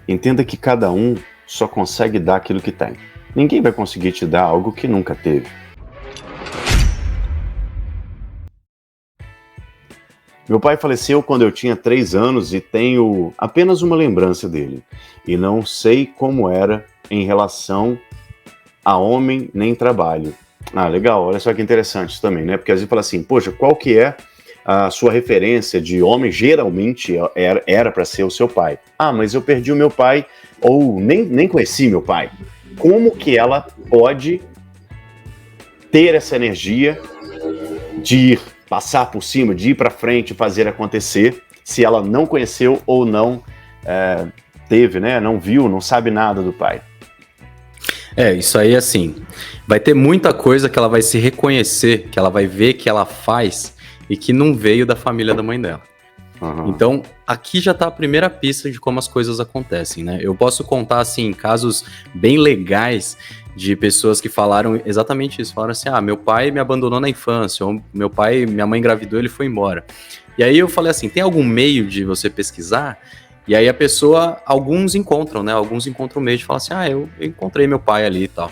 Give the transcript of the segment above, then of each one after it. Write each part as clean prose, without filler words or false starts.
Entenda que cada um só consegue dar aquilo que tem. Ninguém vai conseguir te dar algo que nunca teve. Meu pai faleceu quando eu tinha 3 anos e tenho apenas uma lembrança dele. E não sei como era em relação a homem nem trabalho. Ah, legal, olha só que interessante isso também, né? Porque às vezes fala assim, poxa, qual que é a sua referência de homem? Geralmente era para ser o seu pai. Ah, mas eu perdi o meu pai, ou nem conheci meu pai. Como que ela pode ter essa energia de ir, passar por cima, de ir para frente, fazer acontecer, se ela não conheceu ou não teve, né? Não viu, não sabe nada do pai? Isso aí, assim, vai ter muita coisa que ela vai se reconhecer, que ela vai ver que ela faz e que não veio da família da mãe dela. Uhum. Então, aqui já tá a primeira pista de como as coisas acontecem, né? Eu posso contar, assim, casos bem legais de pessoas que falaram exatamente isso. Falaram assim, meu pai me abandonou na infância, ou minha mãe engravidou, ele foi embora. E aí eu falei assim, tem algum meio de você pesquisar? E aí a pessoa, alguns encontram, né? Alguns encontram o meio de falar assim, eu encontrei meu pai ali e tal.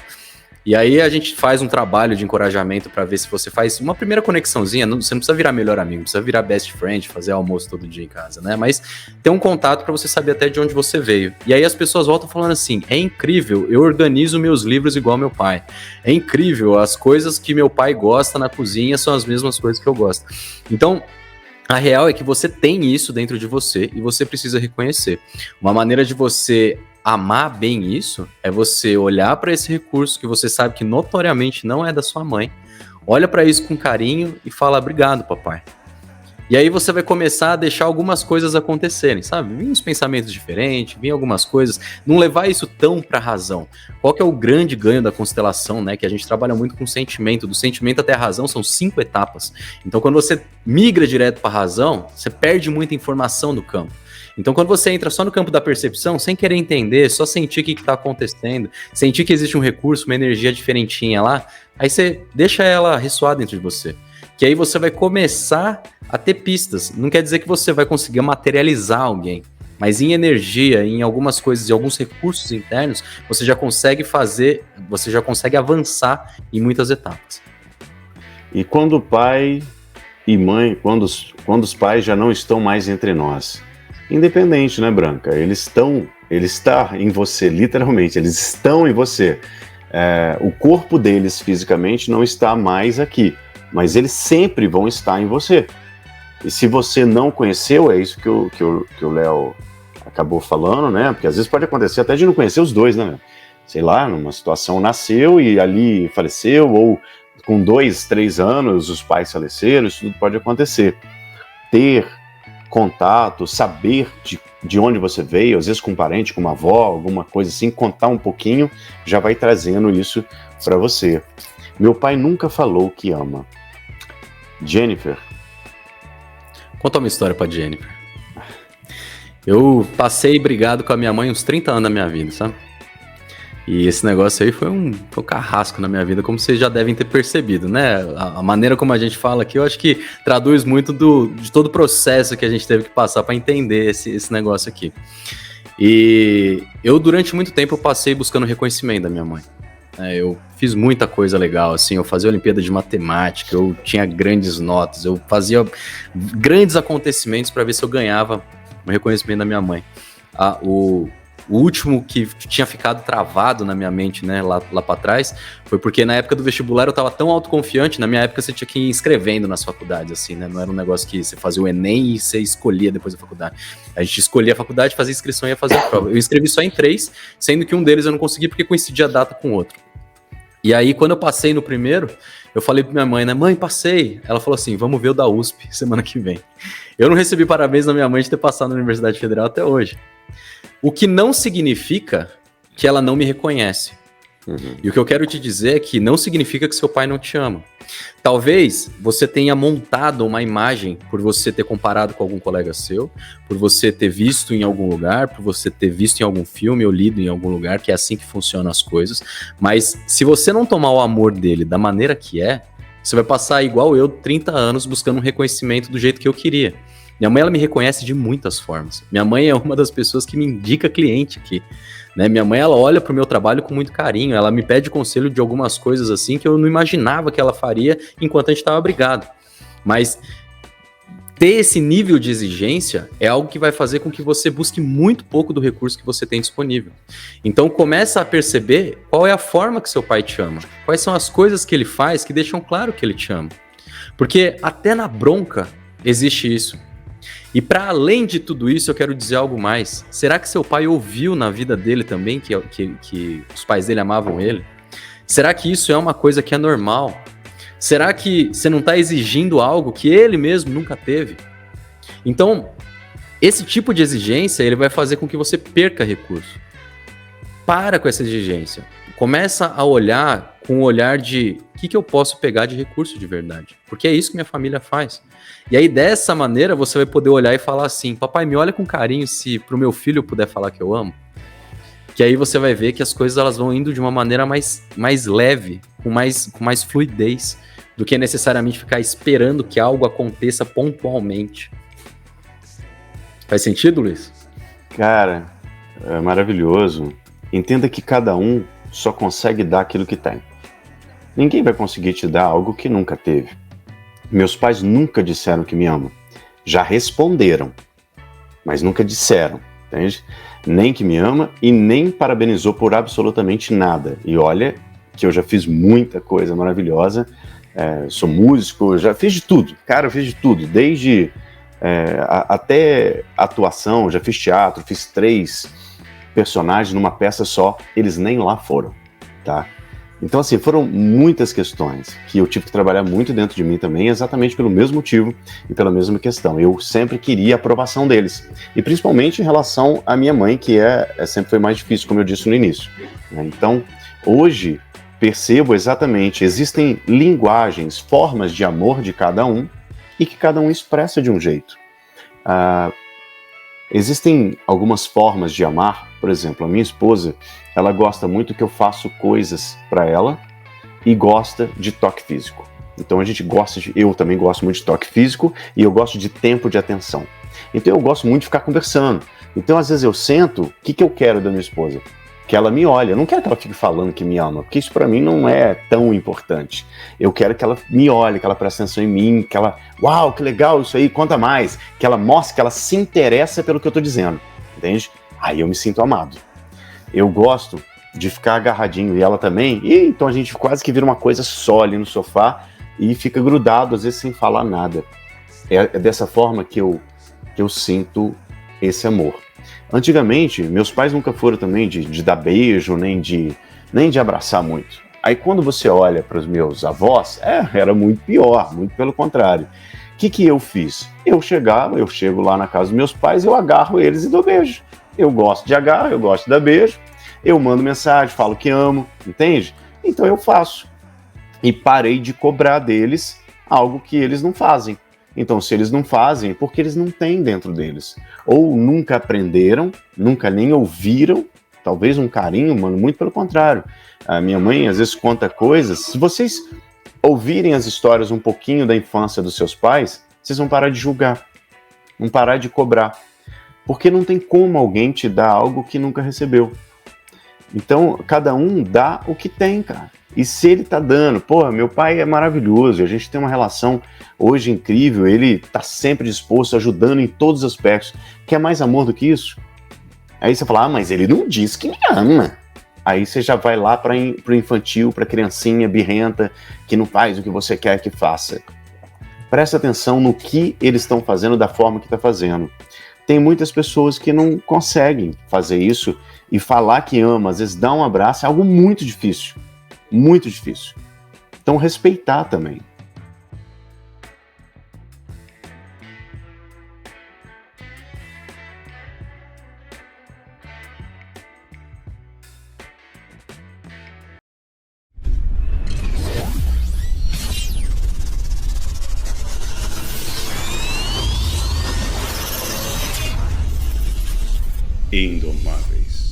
E aí a gente faz um trabalho de encorajamento para ver se você faz uma primeira conexãozinha. Você não precisa virar melhor amigo, não precisa virar best friend, fazer almoço todo dia em casa, né? Mas ter um contato para você saber até de onde você veio. E aí as pessoas voltam falando assim, é incrível, eu organizo meus livros igual meu pai. É incrível, as coisas que meu pai gosta na cozinha são as mesmas coisas que eu gosto. Então, a real é que você tem isso dentro de você e você precisa reconhecer. Uma maneira de você amar bem isso é você olhar para esse recurso que você sabe que notoriamente não é da sua mãe, olha para isso com carinho e fala obrigado, papai. E aí você vai começar a deixar algumas coisas acontecerem, sabe? Vir uns pensamentos diferentes, vir algumas coisas, não levar isso tão pra razão. Qual que é o grande ganho da constelação, né? Que a gente trabalha muito com sentimento, do sentimento até a razão são 5 etapas. Então quando você migra direto pra razão, você perde muita informação do campo. Então quando você entra só no campo da percepção, sem querer entender, só sentir o que está acontecendo, sentir que existe um recurso, uma energia diferentinha lá, aí você deixa ela ressoar dentro de você. Que aí você vai começar a ter pistas. Não quer dizer que você vai conseguir materializar alguém, mas em energia, em algumas coisas, em alguns recursos internos, você já consegue avançar em muitas etapas. E quando o pai e mãe, quando os pais já não estão mais entre nós, independente, né, Branca? Ele está em você, literalmente, eles estão em você. O corpo deles fisicamente não está mais aqui, mas eles sempre vão estar em você. E se você não conheceu, é isso que o Léo acabou falando, né? Porque às vezes pode acontecer até de não conhecer os dois, né? Sei lá, numa situação nasceu e ali faleceu, ou com 2, 3 anos os pais faleceram, isso tudo pode acontecer. Ter contato, saber de onde você veio, às vezes com um parente, com uma avó, alguma coisa assim, contar um pouquinho, já vai trazendo isso para você. Meu pai nunca falou que ama. Jennifer. Conta uma história pra Jennifer. Eu passei brigado com a minha mãe uns 30 anos da minha vida, sabe? E esse negócio aí foi um carrasco na minha vida, como vocês já devem ter percebido, né? A maneira como a gente fala aqui, eu acho que traduz muito de todo o processo que a gente teve que passar para entender esse negócio aqui. E eu, durante muito tempo, eu passei buscando reconhecimento da minha mãe. Eu fiz muita coisa legal, assim, eu fazia Olimpíada de Matemática, eu tinha grandes notas, eu fazia grandes acontecimentos para ver se eu ganhava o reconhecimento da minha mãe. O último que tinha ficado travado na minha mente, né, lá para trás, foi porque na época do vestibular eu tava tão autoconfiante, na minha época você tinha que ir inscrevendo nas faculdades, assim, né, não era um negócio que você fazia o Enem e você escolhia depois da faculdade. A gente escolhia a faculdade, fazia inscrição e ia fazer a prova. Eu inscrevi só em 3, sendo que um deles eu não consegui porque coincidia a data com o outro. E aí, quando eu passei no primeiro, eu falei pra minha mãe, né, mãe, passei. Ela falou assim, vamos ver o da USP semana que vem. Eu não recebi parabéns da minha mãe de ter passado na Universidade Federal até hoje. O que não significa que ela não me reconhece. Uhum. E o que eu quero te dizer é que não significa que seu pai não te ama. Talvez você tenha montado uma imagem por você ter comparado com algum colega seu, por você ter visto em algum lugar, por você ter visto em algum filme ou lido em algum lugar, que é assim que funcionam as coisas. Mas se você não tomar o amor dele da maneira que é, você vai passar igual eu 30 anos buscando um reconhecimento do jeito que eu queria. Minha mãe, ela me reconhece de muitas formas. Minha mãe é uma das pessoas que me indica cliente aqui, né? Minha mãe, ela olha pro meu trabalho com muito carinho, ela me pede conselho de algumas coisas assim que eu não imaginava que ela faria enquanto a gente estava brigado. Mas ter esse nível de exigência é algo que vai fazer com que você busque muito pouco do recurso que você tem disponível. Então começa a perceber qual é a forma que seu pai te ama, quais são as coisas que ele faz que deixam claro que ele te ama. Porque até na bronca existe isso. E para além de tudo isso, eu quero dizer algo mais. Será que seu pai ouviu na vida dele também que os pais dele amavam ele? Será que isso é uma coisa que é normal? Será que você não está exigindo algo que ele mesmo nunca teve? Então, esse tipo de exigência, ele vai fazer com que você perca recurso. Para com essa exigência. Começa a olhar com o olhar de o que eu posso pegar de recurso de verdade. Porque é isso que minha família faz. E aí, dessa maneira, você vai poder olhar e falar assim, papai, me olha com carinho se pro meu filho eu puder falar que eu amo. Que aí você vai ver que as coisas elas vão indo de uma maneira mais leve, com mais fluidez, do que necessariamente ficar esperando que algo aconteça pontualmente. Faz sentido, Luiz? Cara, é maravilhoso. Entenda que cada um só consegue dar aquilo que tem. Ninguém vai conseguir te dar algo que nunca teve. Meus pais nunca disseram que me amam. Já responderam, mas nunca disseram, entende? Nem que me ama e nem parabenizou por absolutamente nada. E olha que eu já fiz muita coisa maravilhosa, sou músico, já fiz de tudo, cara, eu fiz de tudo, desde até atuação, já fiz teatro, fiz 3 personagens numa peça só, eles nem lá foram, tá? Então, assim, foram muitas questões que eu tive que trabalhar muito dentro de mim também, exatamente pelo mesmo motivo e pela mesma questão. Eu sempre queria a aprovação deles, e principalmente em relação à minha mãe, que sempre foi mais difícil, como eu disse no início, né? Então, hoje, percebo exatamente, existem linguagens, formas de amor de cada um, e que cada um expressa de um jeito. Existem algumas formas de amar, por exemplo, a minha esposa, ela gosta muito que eu faço coisas para ela e gosta de toque físico. Então eu também gosto muito de toque físico e eu gosto de tempo de atenção. Então eu gosto muito de ficar conversando. Então às vezes eu sento, o que eu quero da minha esposa? Que ela me olhe. Eu não quero que ela fique falando que me ama, porque isso para mim não é tão importante. Eu quero que ela me olhe, que ela preste atenção em mim, que ela, uau, que legal isso aí, conta mais, que ela mostre que ela se interessa pelo que eu tô dizendo, entende? Aí eu me sinto amado. Eu gosto de ficar agarradinho, e ela também, e então a gente quase que vira uma coisa só ali no sofá e fica grudado, às vezes sem falar nada. É dessa forma que eu sinto esse amor. Antigamente, meus pais nunca foram também de dar beijo, nem de abraçar muito. Aí quando você olha para os meus avós, era muito pior, muito pelo contrário. O que eu fiz? Eu chego lá na casa dos meus pais, eu agarro eles e dou beijo. Eu gosto de agarrar, eu gosto de dar beijo, eu mando mensagem, falo que amo, entende? Então eu faço. E parei de cobrar deles algo que eles não fazem. Então, se eles não fazem, é porque eles não têm dentro deles. Ou nunca aprenderam, nunca nem ouviram, talvez um carinho, mano, muito pelo contrário. A minha mãe, às vezes, conta coisas. Se vocês ouvirem as histórias um pouquinho da infância dos seus pais, vocês vão parar de julgar, vão parar de cobrar. Porque não tem como alguém te dar algo que nunca recebeu. Então, cada um dá o que tem, cara. E se ele tá dando, meu pai é maravilhoso, a gente tem uma relação hoje incrível, ele tá sempre disposto, ajudando em todos os aspectos. Quer mais amor do que isso? Aí você fala, mas ele não diz que me ama. Aí você já vai lá pro infantil, pra criancinha birrenta, que não faz o que você quer que faça. Presta atenção no que eles estão fazendo da forma que tá fazendo. Tem muitas pessoas que não conseguem fazer isso e falar que ama, às vezes dar um abraço é algo muito difícil. Muito difícil. Então, respeitar também. Indomáveis.